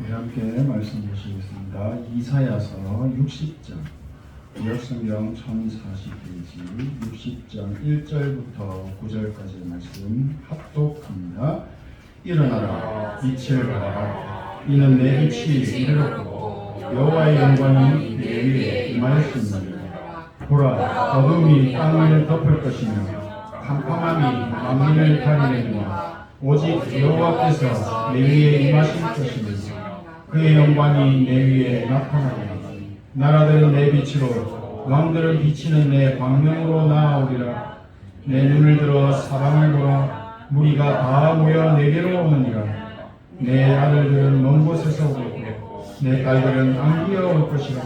우리 함께 말씀 보시겠습니다. 이사야서 60장, 구약성경 1040페이지 60장 1절부터 9절까지의 말씀 합독합니다. 일어나라, 빛을 발하라. 이는 내 빛이 이르렀고 여호와의 영광이 내 위에 임하였습니다. 보라, 어둠이 땅을 덮을 것이며 캄캄함이 만민을 가리려니와 오직 여호와께서 내 위에 임하실 것이며 그의 영광이 내 위에 나타나리라. 나라들은 내 빛으로, 왕들은 비치는 내 광명으로 나아오리라. 내 눈을 들어 사방을 보라. 무리가 다 모여 내게로 오느니라. 내 아들들은 먼 곳에서 오고 내 딸들은 안기어 올 것이라.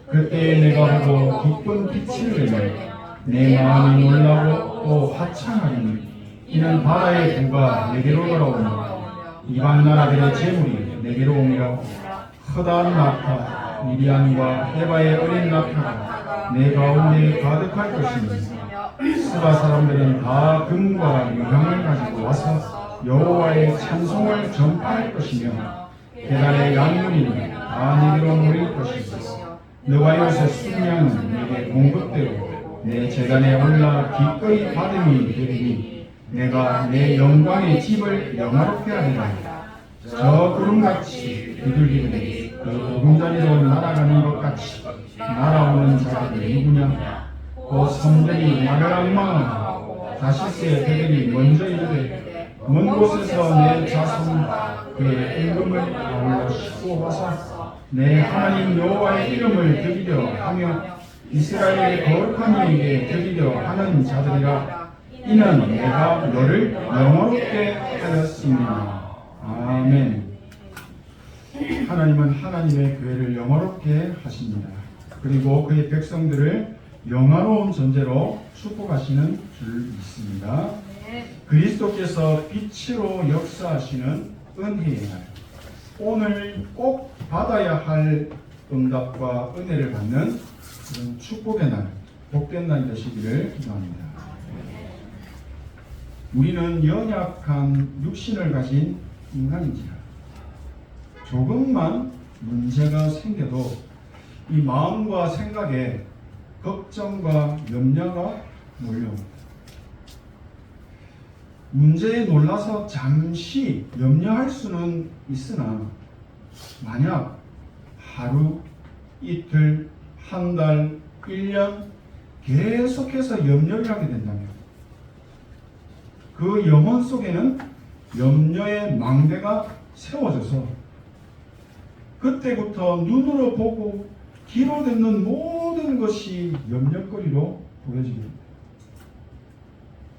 그때에 내가 보고 기쁜 빛을 내며 내 마음이 놀라고 또 화창하리니 이는 바다의 구가 내게로 돌아오며 이방 나라들의 재물이 내게로 오니라. 허다한 낙타 미디안과 에바의 어린 낙타가 내 가운데 가득할 것이며 스바 사람들은 다 금과 유향을 가지고 와서 여호와의 찬송을 전파할 것이며 계단의 양문이는 다 내게로 모일 것이며 너와 요새 순양은 내게 공급되고 내 재단에 올라 기꺼이 받음이 되리니 내가 내 영광의 집을 영화롭게 하리라. 저 구름같이 비둘기들이 그 보금자리로 날아가는 것 같이 날아오는 자들이 누구냐? 그 섬들이 나를 악망하고 다시스의 배들이 먼저 이르되 먼 곳에서 내 자손 그의 임금을 아울러 싣고 와서 내 하나님 여호와의 이름을 드리려 하며 이스라엘의 거룩한 이에게 드리려 하는 자들이라. 이는 내가 너를 영화롭게 하였습니다. 아멘. 하나님은 하나님의 교회를 영화롭게 하십니다. 그리고 그의 백성들을 영화로운 존재로 축복하시는 줄 믿습니다. 그리스도께서 빛으로 역사하시는 은혜의 날, 오늘 꼭 받아야 할 응답과 은혜를 받는 그런 축복의 날, 복된 날 되시기를 기도합니다. 우리는 연약한 육신을 가진 인간인지라 조금만 문제가 생겨도 이 마음과 생각에 걱정과 염려가 몰려옵니다. 문제에 놀라서 잠시 염려할 수는 있으나 만약 하루, 이틀, 한 달, 1년 계속해서 염려를 하게 된다면 그 영혼 속에는 염려의 망대가 세워져서 그때부터 눈으로 보고 귀로 듣는 모든 것이 염려거리로 보여지게 됩니다.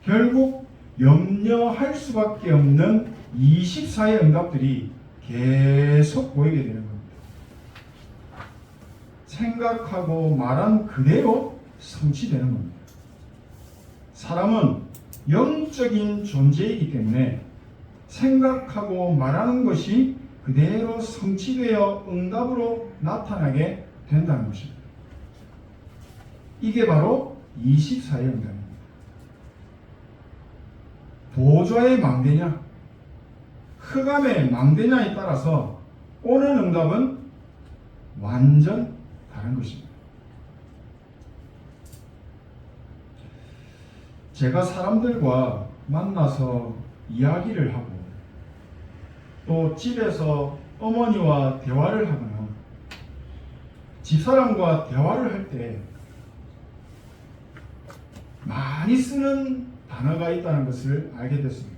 결국 염려할 수밖에 없는 24의 응답들이 계속 보이게 되는 겁니다. 생각하고 말한 그대로 성취되는 겁니다. 사람은 영적인 존재이기 때문에 생각하고 말하는 것이 그대로 성취되어 응답으로 나타나게 된다는 것입니다. 이게 바로 24의 응답입니다. 보좌의 망대냐, 흑암의 망대냐에 따라서 오는 응답은 완전 다른 것입니다. 제가 사람들과 만나서 이야기를 하고 또 집에서 어머니와 대화를 하거나 집사람과 대화를 할 때 많이 쓰는 단어가 있다는 것을 알게 됐습니다.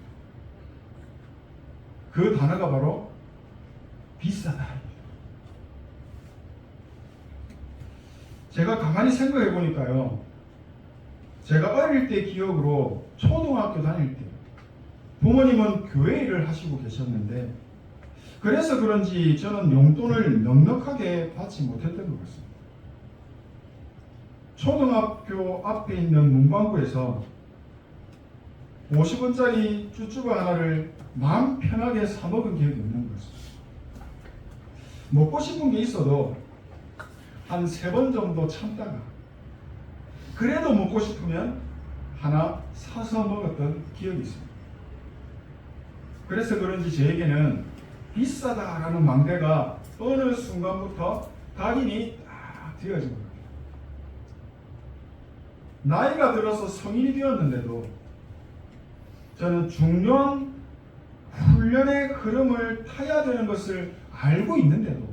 그 단어가 바로 비싸다. 제가 가만히 생각해 보니까요, 제가 어릴 때 기억으로 초등학교 다닐 때 부모님은 교회 일을 하시고 계셨는데 그래서 그런지 저는 용돈을 넉넉하게 받지 못했던 것 같습니다. 초등학교 앞에 있는 문방구에서 50원짜리 쭈쭈바 하나를 마음 편하게 사 먹은 기억이 없는 것 같습니다. 먹고 싶은 게 있어도 한 3번 정도 참다가 그래도 먹고 싶으면 하나 사서 먹었던 기억이 있습니다. 그래서 그런지 저에게는 비싸다라는 망대가 어느 순간부터 각인이 딱 되어진 겁니다. 나이가 들어서 성인이 되었는데도 저는 중요한 훈련의 흐름을 타야 되는 것을 알고 있는데도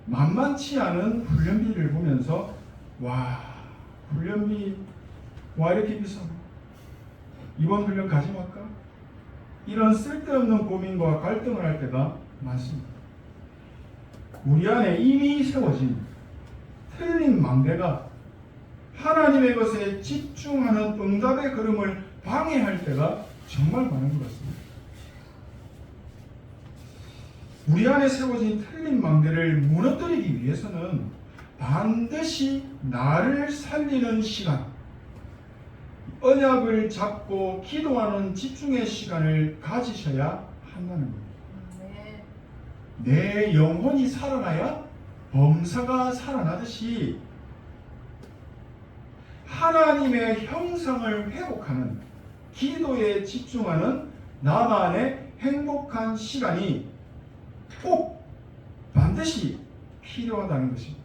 만만치 않은 훈련비를 보면서 와, 훈련비 와 이렇게 비싸나? 이번 훈련 가지 말까? 이런 쓸데없는 고민과 갈등을 할 때가 많습니다. 우리 안에 이미 세워진 틀린 망대가 하나님의 것에 집중하는 응답의 흐름을 방해할 때가 정말 많은 것 같습니다. 우리 안에 세워진 틀린 망대를 무너뜨리기 위해서는 반드시 나를 살리는 시간, 언약을 잡고 기도하는 집중의 시간을 가지셔야 한다는 겁니다. 내 영혼이 살아나야 범사가 살아나듯이 하나님의 형상을 회복하는 기도에 집중하는 나만의 행복한 시간이 꼭 반드시 필요하다는 것입니다.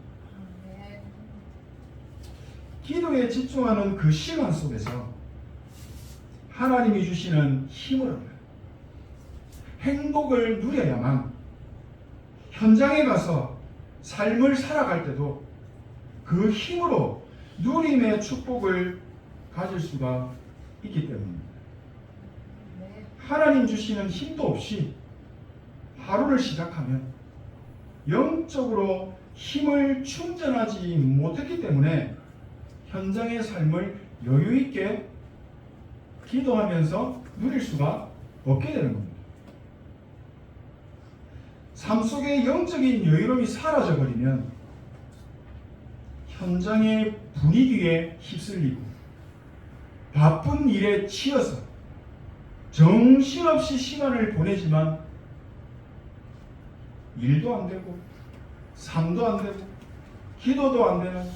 기도에 집중하는 그 시간 속에서 하나님이 주시는 힘을 얻어요. 행복을 누려야만 현장에 가서 삶을 살아갈 때도 그 힘으로 누림의 축복을 가질 수가 있기 때문입니다. 하나님 주시는 힘도 없이 하루를 시작하면 영적으로 힘을 충전하지 못했기 때문에 현장의 삶을 여유 있게 기도하면서 누릴 수가 없게 되는 겁니다. 삶 속의 영적인 여유로움이 사라져 버리면 현장의 분위기에 휩쓸리고 바쁜 일에 치여서 정신없이 시간을 보내지만 일도 안 되고 삶도 안 되고 기도도 안 되는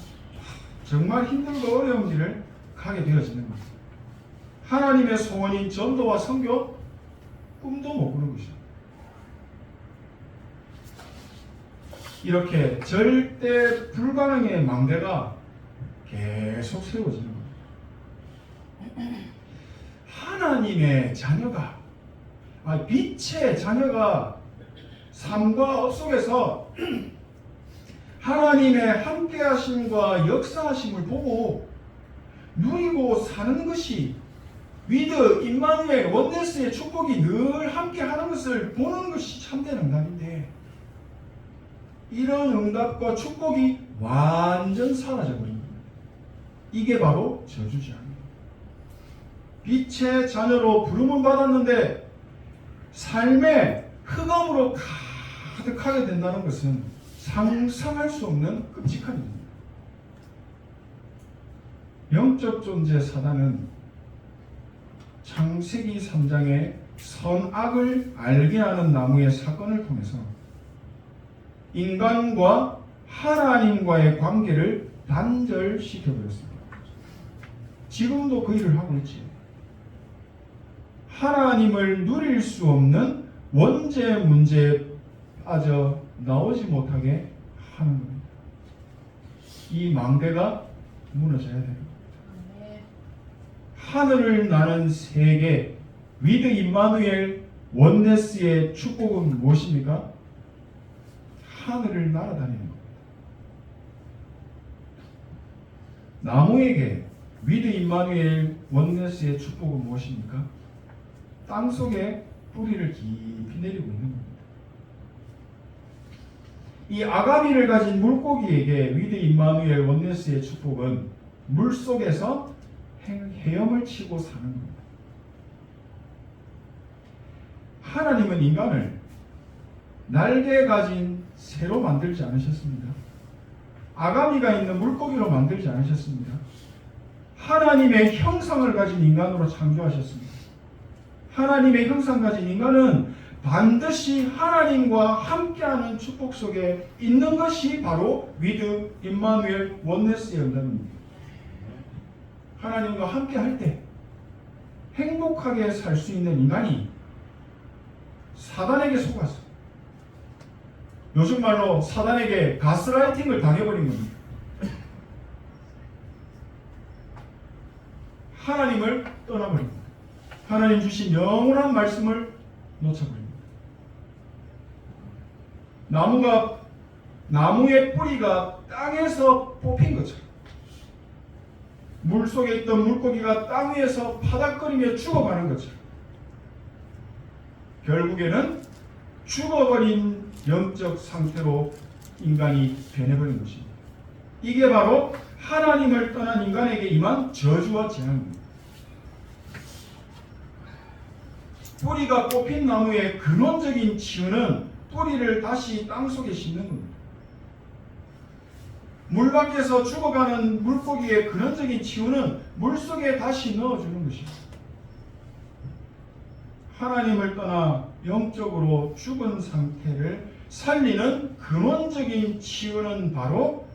정말 힘들고 어려운 길을 가게 되어지는 것입니다. 하나님의 소원인 전도와 선교 꿈도 못 꾸는 것이죠. 이렇게 절대 불가능의 망대가 계속 세워지는 겁니다. 하나님의 자녀가, 빛의 자녀가 삶과 업 속에서 하나님의 함께하심과 역사하심을 보고 누리고 사는 것이 위드, 임마누엘, 원네스의 축복이 늘 함께하는 것을 보는 것이 참된 응답인데 이런 응답과 축복이 완전 사라져버립니다. 이게 바로 저주지입니다. 빛의 자녀로 부름을 받았는데 삶의 흑암으로 가득하게 된다는 것은 상상할 수 없는 끔찍한 일입니다. 영적 존재 사단은 창세기 3장의 선악을 알게 하는 나무의 사건을 통해서 인간과 하나님과의 관계를 단절시켜버렸습니다. 지금도 그 일을 하고 있지. 하나님을 누릴 수 없는 원죄 문제에 빠져 나오지 못하게 하는 겁니다. 이 망대가 무너져야 됩니다. 하늘을 나는 세계, 위드 임마누엘 원네스의 축복은 무엇입니까? 하늘을 날아다니는 겁니다. 나무에게 위드 임마누엘 원네스의 축복은 무엇입니까? 땅속에 뿌리를 깊이 내리고 있는 겁니다. 이 아가미를 가진 물고기에게 위드 임마누엘 원네스의 축복은 물속에서 헤엄을 치고 사는 겁니다. 하나님은 인간을 날개 가진 새로 만들지 않으셨습니다. 아가미가 있는 물고기로 만들지 않으셨습니다. 하나님의 형상을 가진 인간으로 창조하셨습니다. 하나님의 형상 가진 인간은 반드시 하나님과 함께하는 축복 속에 있는 것이 바로 위드 임마누엘 원네스의 응답입니다. 하나님과 함께할 때 행복하게 살 수 있는 인간이 사단에게 속아서 요즘 말로 사단에게 가스라이팅을 당해버린 겁니다. 하나님을 떠나버립니다. 하나님 주신 영원한 말씀을 놓쳐버립니다. 나무의 뿌리가 땅에서 뽑힌 것처럼 물속에 있던 물고기가 땅 위에서 파닥거리며 죽어가는 것처럼 결국에는 죽어버린 영적 상태로 인간이 변해버린 것입니다. 이게 바로 하나님을 떠난 인간에게 임한 저주와 재앙입니다. 뿌리가 뽑힌 나무의 근원적인 치유는 뿌리를 다시 땅속에 심는 겁니다. 물 밖에서 죽어가는 물고기의 근원적인 치유는 물속에 다시 넣어주는 것입니다. 하나님을 떠나 영적으로 죽은 상태를 살리는 근원적인 치유는 바로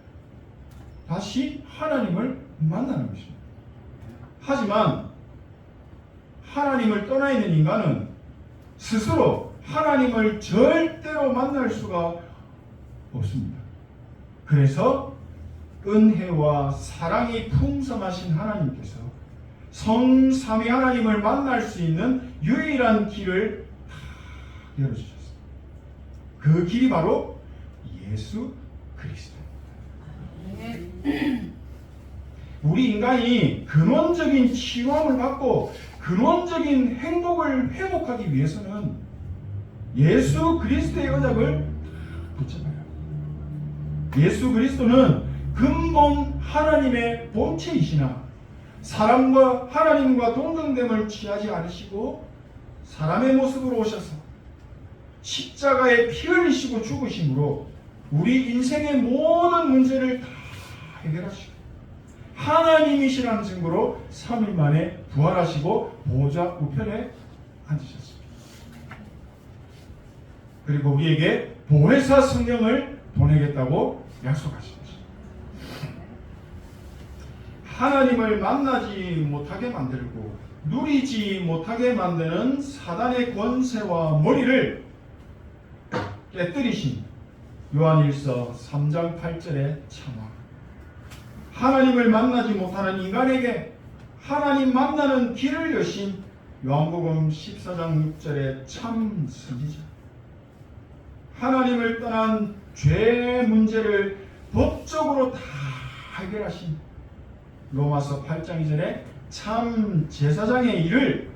다시 하나님을 만나는 것입니다. 하지만 하나님을 떠나 있는 인간은 스스로 하나님을 절대로 만날 수가 없습니다. 그래서 은혜와 사랑이 풍성하신 하나님께서 성삼위 하나님을 만날 수 있는 유일한 길을 열어주셨습니다. 그 길이 바로 예수 그리스도입니다. 우리 인간이 근원적인 치유함을 받고 근원적인 행복을 회복하기 위해서는 예수 그리스도의 언약을 붙잡아요. 예수 그리스도는 근본 하나님의 본체이시나 사람과 하나님과 동등됨을 취하지 않으시고 사람의 모습으로 오셔서 십자가에 피 흘리시고 죽으심으로 우리 인생의 모든 문제를 다 해결하시고 하나님이시라는 증거로 3일 만에 부활하시고 보좌 우편에 앉으셨습니다. 그리고 우리에게 보혜사 성령을 보내겠다고 약속하신 것입니다. 하나님을 만나지 못하게 만들고 누리지 못하게 만드는 사단의 권세와 머리를 깨뜨리신 요한일서 3장 8절의 참화. 하나님을 만나지 못하는 인간에게 하나님 만나는 길을 여신 요한복음 14장 6절의 참 선지자. 하나님을 떠난 죄 문제를 법적으로 다 해결하신 로마서 8장 2절에 참 제사장의 일을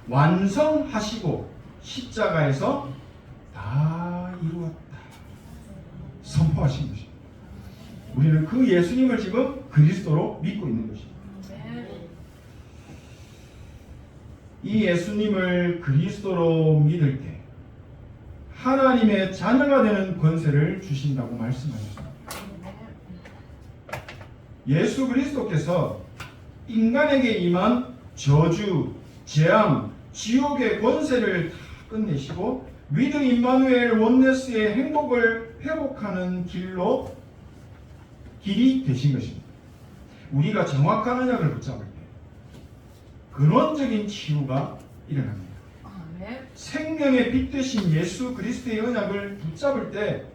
완성하시고 십자가에서 다 이루었다 선포하신 것입니다. 우리는 그 예수님을 지금 그리스도로 믿고 있는 것입니다. 이 예수님을 그리스도로 믿을 때 하나님의 자녀가 되는 권세를 주신다고 말씀하셨습니다. 예수 그리스도께서 인간에게 임한 저주, 재앙, 지옥의 권세를 다 끝내시고 위드 임마누엘 원네스의 행복을 회복하는 길이 되신 것입니다. 우리가 정확한 언약을 붙잡을 때 근원적인 치유가 일어납니다. 생명의 빛 되신 예수 그리스도의 언약을 붙잡을 때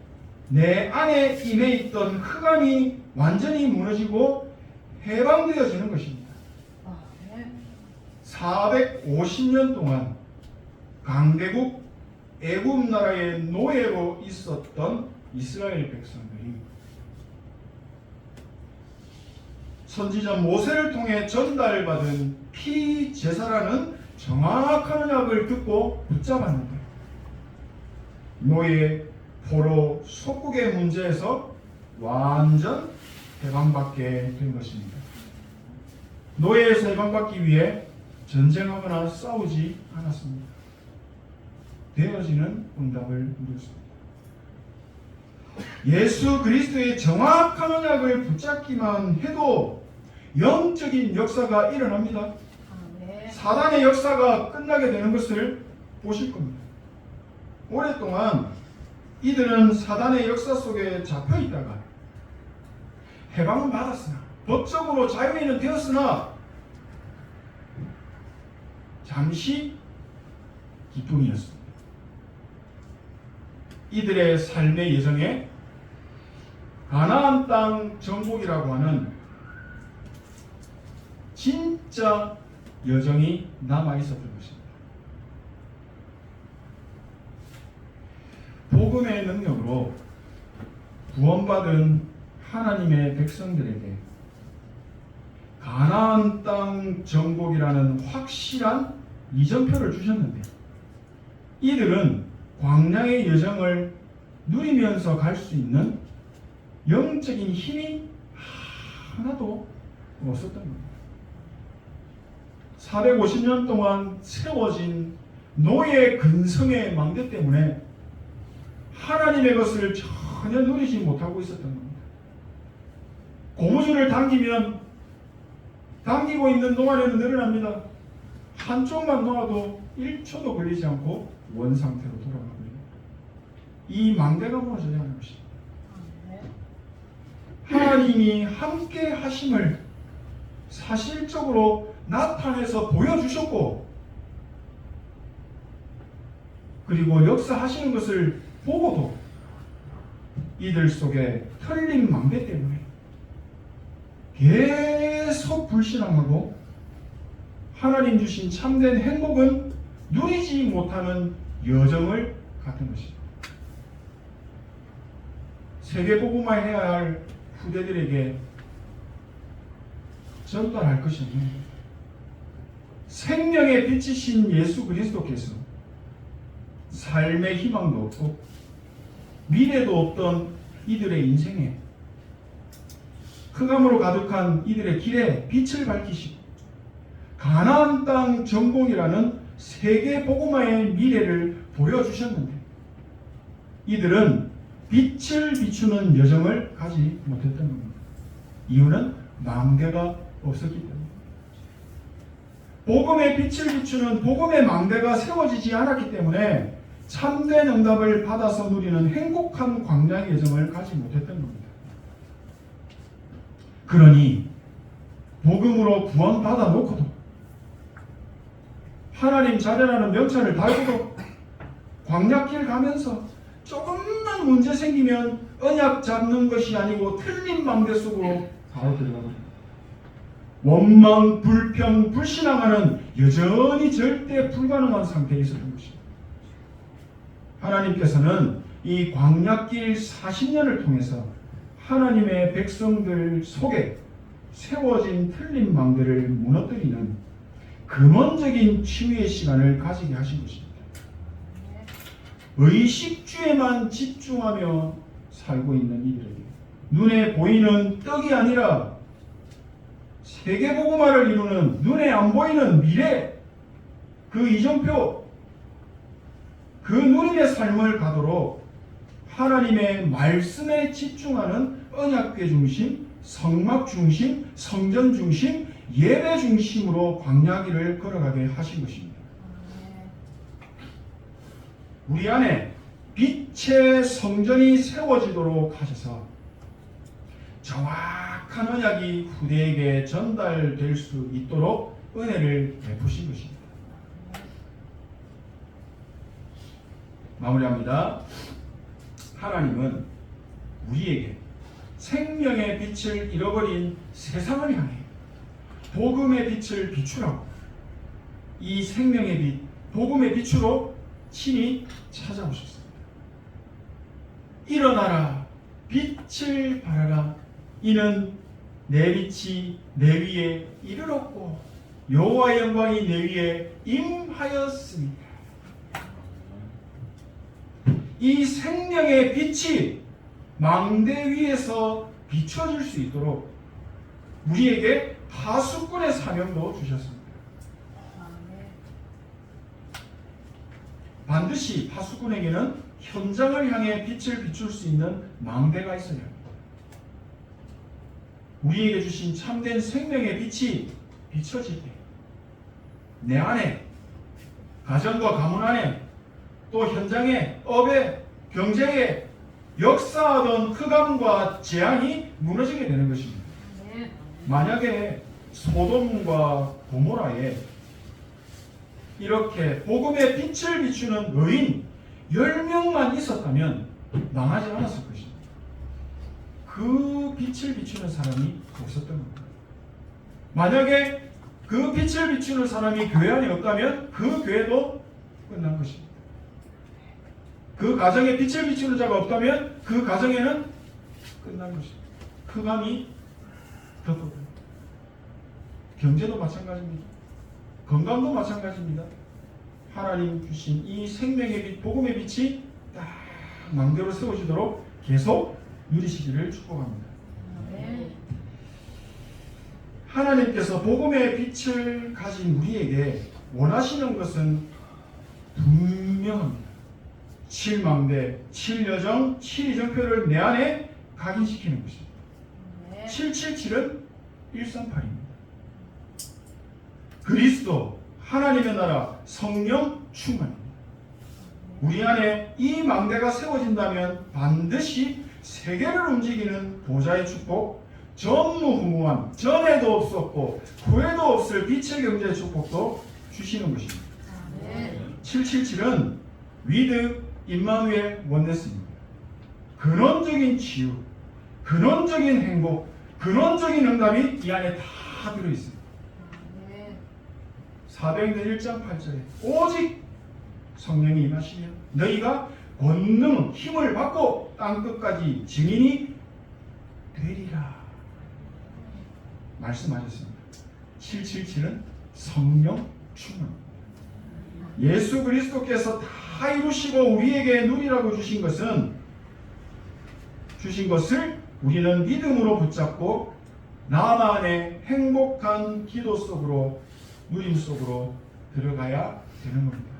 내 안에 임해 있던 흑암이 완전히 무너지고 해방되어지는 것입니다. 450년 동안 강대국 애굽 나라의 노예로 있었던 이스라엘 백성들이 선지자 모세를 통해 전달받은 피제사라는 정확한 언약을 듣고 붙잡았는데 노예, 포로, 속국의 문제에서 완전 해방받게 된 것입니다. 노예에서 해방받기 위해 전쟁하거나 싸우지 않았습니다. 되어지는 응답을 누렸습니다. 예수 그리스도의 정확한 언약을 붙잡기만 해도 영적인 역사가 일어납니다. 사단의 역사가 끝나게 되는 것을 보실 겁니다. 오랫동안 이들은 사단의 역사 속에 잡혀 있다가 해방은 받았으나 법적으로 자유인은 되었으나 잠시 기쁨이었습니다. 이들의 삶의 여정에 가나안 땅 정복이라고 하는 진짜 여정이 남아 있었던 것입니다. 복음의 능력으로 구원받은 하나님의 백성들에게 가나안 땅 정복이라는 확실한 이정표를 주셨는데, 이들은 광야의 여정을 누리면서 갈 수 있는 영적인 힘이 하나도 없었던 겁니다. 450년 동안 세워진 노예 근성의 망대 때문에 하나님의 것을 전혀 누리지 못하고 있었던 겁니다. 고무줄을 당기고 있는 동안에는 늘어납니다. 한쪽만 놓아도 1초도 걸리지 않고 원상태로 돌아갑니다. 이 망대가 무너져야 하는 것입니다. 하나님이 함께 하심을 사실적으로 나타내서 보여주셨고, 그리고 역사하시는 것을 보고도 이들 속에 틀린 망대 때문에 계속 불신앙하고 하나님 주신 참된 행복은 누리지 못하는 여정을 갔던 것입니다. 세계복음화 해야 할 후대들에게 전달할 것이 없는 생명의 빛이신 예수 그리스도께서 삶의 희망도 없고 미래도 없던 이들의 인생에 흑암으로 가득한 이들의 길에 빛을 밝히시고 가나안 땅 정복이라는 세계 복음화의 미래를 보여주셨는데, 이들은 빛을 비추는 여정을 가지 못했던 겁니다. 이유는 망대가 없었기 때문입니다. 복음의 빛을 비추는 복음의 망대가 세워지지 않았기 때문에 참된 응답을 받아서 누리는 행복한 광야의 여정을 가지 못했던 겁니다. 그러니 복음으로 구원받아 놓고도 하나님 자녀라는 명찰을 달고도 광야길 가면서 조금만 문제 생기면 언약 잡는 것이 아니고 틀린 망대 속으로 바로 들어가거든요. 원망, 불평, 불신앙하는 여전히 절대 불가능한 상태에 있었던 것입니다. 하나님께서는 이 광야길 40년을 통해서 하나님의 백성들 속에 세워진 틀린 망대를 무너뜨리는 근원적인 치유의 시간을 가지게 하신 것입니다. 의식주에만 집중하며 살고 있는 이들에게 눈에 보이는 떡이 아니라 세계복음화를 이루는 눈에 안 보이는 미래, 그 이정표, 그 누림의 삶을 가도록 하나님의 말씀에 집중하는 언약궤 중심, 성막 중심, 성전 중심, 예배 중심으로 광야길을 걸어가게 하신 것입니다. 우리 안에 빛의 성전이 세워지도록 하셔서 정확한 언약이 후대에게 전달될 수 있도록 은혜를 베푸신 것입니다. 마무리합니다. 하나님은 우리에게 생명의 빛을 잃어버린 세상을 향해 복음의 빛을 비추라고, 이 생명의 빛, 복음의 빛으로 친히 찾아오셨습니다. 일어나라, 빛을 발하라. 이는 내 빛이 내 위에 이르렀고 여호와의 영광이 내 위에 임하였습니다. 이 생명의 빛이 망대 위에서 비춰질 수 있도록 우리에게 파수꾼의 사명도 주셨습니다. 반드시 파수꾼에게는 현장을 향해 빛을 비출 수 있는 망대가 있어야 합니다. 우리에게 주신 참된 생명의 빛이 비춰질 때 내 안에, 가정과 가문 안에, 또 현장에, 업에, 경제에 역사하던 흑암과 재앙이 무너지게 되는 것입니다. 만약에 소돔과 고모라에 이렇게 복음의 빛을 비추는 의인, 10명만 있었다면 망하지 않았을 것입니다. 그 빛을 비추는 사람이 없었던 겁니다. 만약에 그 빛을 비추는 사람이 교회 안에 없다면 그 교회도 끝난 것입니다. 그 가정에 빛을 비추는 자가 없다면 그 가정에는 끝난 것입니다. 흑암이 덮어버립니다. 경제도 마찬가지입니다. 건강도 마찬가지입니다. 하나님 주신 이 생명의 빛, 복음의 빛이 딱 망대로 세워지도록 계속 누리시기를 축복합니다. 하나님께서 복음의 빛을 가진 우리에게 원하시는 것은 분명합니다. 7망대, 7여정, 7이정표를 내 안에 각인시키는 것입니다. 777은 138입니다. 그리스도, 하나님의 나라, 성령 충만입니다. 우리 안에 이 망대가 세워진다면 반드시 세계를 움직이는 보좌의 축복, 전무후무한, 전에도 없었고 후에도 없을 빛의 경제의 축복도 주시는 것입니다. 777은 위드 임마누엘 원네스입니다. 근원적인 치유, 근원적인 행복, 근원적인 응답이 이 안에 다 들어있습니다. 사도행전 1장 8절에 오직 성령이 임하시면 너희가 권능, 힘을 받고 땅끝까지 증인이 되리라 말씀하셨습니다. 777은 성령 충만입니다. 예수 그리스도께서 다 이루시고 우리에게 누리라고 주신 것을 우리는 믿음으로 붙잡고 나만의 행복한 기도 속으로, 누림 속으로 들어가야 되는 겁니다.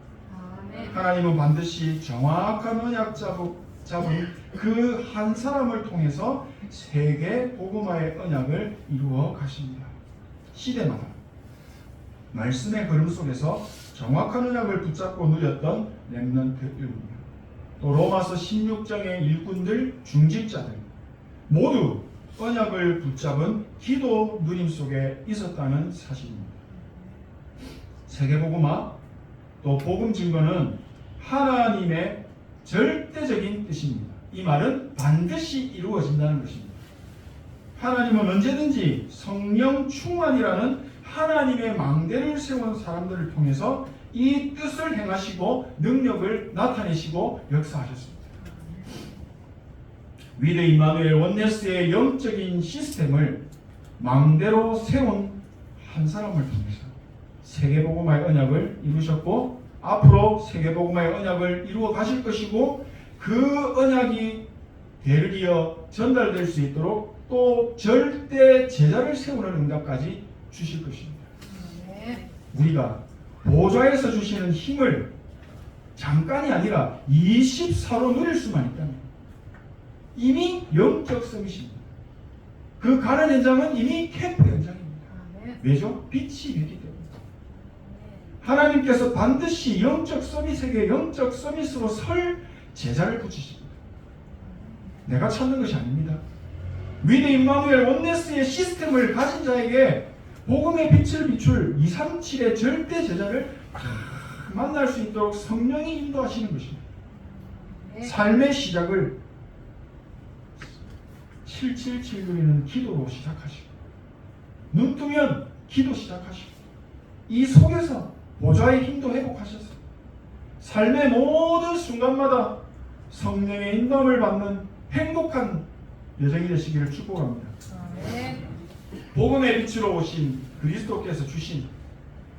하나님은 반드시 정확한 언약 잡은 그 한 사람을 통해서 세계 복음화의 언약을 이루어 가십니다. 시대마다 말씀의 흐름 속에서 정확한 언약을 붙잡고 누렸던 렘넌트 일부입니다. 또 로마서 16장의 일꾼들, 중직자들 모두 언약을 붙잡은 기도 누림 속에 있었다는 사실입니다. 세계복음화 또 복음 증거는 하나님의 절대적인 뜻입니다. 이 말은 반드시 이루어진다는 것입니다. 하나님은 언제든지 성령 충만이라는 하나님의 망대를 세운 사람들을 통해서 이 뜻을 행하시고 능력을 나타내시고 역사하셨습니다. 위드 임마누엘 원네스의 영적인 시스템을 망대로 세운 한 사람을 통해서 세계복음화의 언약을 이루셨고 앞으로 세계복음화의 언약을 이루어 가실 것이고 그 언약이 대를 이어 전달될 수 있도록 또 절대 제자를 세우는 응답까지 주실 것입니다. 우리가 보좌에서 주시는 힘을 잠깐이 아니라 24로 누릴 수만 있다면 이미 영적 서밋입니다. 그 가는 현장은 이미 캠프 현장입니다. 왜죠? 빛이 있기 때문에. 하나님께서 반드시 영적 서밋에게 영적 서밋으로 설 제자를 붙이십니다. 내가 찾는 것이 아닙니다. 위드 임마누엘 원네스의 시스템을 가진 자에게 복음의 빛을 비출 237의 절대 제자를 만날 수 있도록 성령이 인도하시는 것입니다. 삶의 시작을 777 누리는 기도로 시작하시고 눈 뜨면 기도 시작하시고 이 속에서 보좌의 힘도 회복하셔서 삶의 모든 순간마다 성령의 인도함을 받는 행복한 여정이 되시기를 축복합니다. 복음의 빛으로 오신 그리스도께서 주신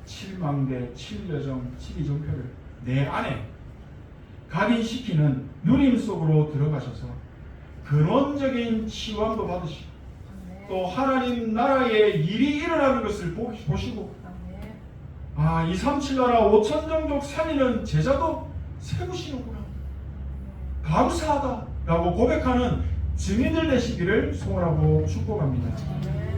7망대, 7여정, 7이정표를 내 안에 각인시키는 누림 속으로 들어가셔서 근원적인 치유함도 받으시고 또 하나님 나라의 일이 일어나는 것을 보시고 237 나라 5천 종족 살리는 제자도 세우시는구나 감사하다라고 고백하는 증인들 되시기를 소원하고 축복합니다.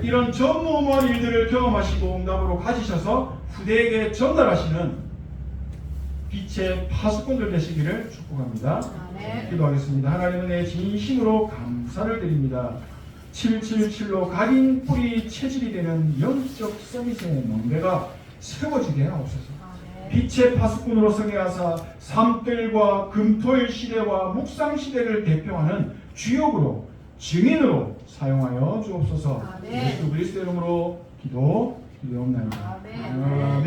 이런 전무후무한 일들을 경험하시고 응답으로 가지셔서 후대에게 전달하시는 빛의 파수꾼들 되시기를 축복합니다. 기도하겠습니다. 하나님 은혜 진심으로 감사를 드립니다. 777로 각인 뿌리 체질이 되는 영적 서밋의 멍대가 세워지게 하옵소서. 빛의 파수꾼으로 서게 하사 삶들과 금토일 시대와 묵상 시대를 대표하는 주역으로 증인으로 사용하여 주옵소서. 아멘. 예수 그리스도 이름으로 기도드리옵나이다. 아멘. 아멘.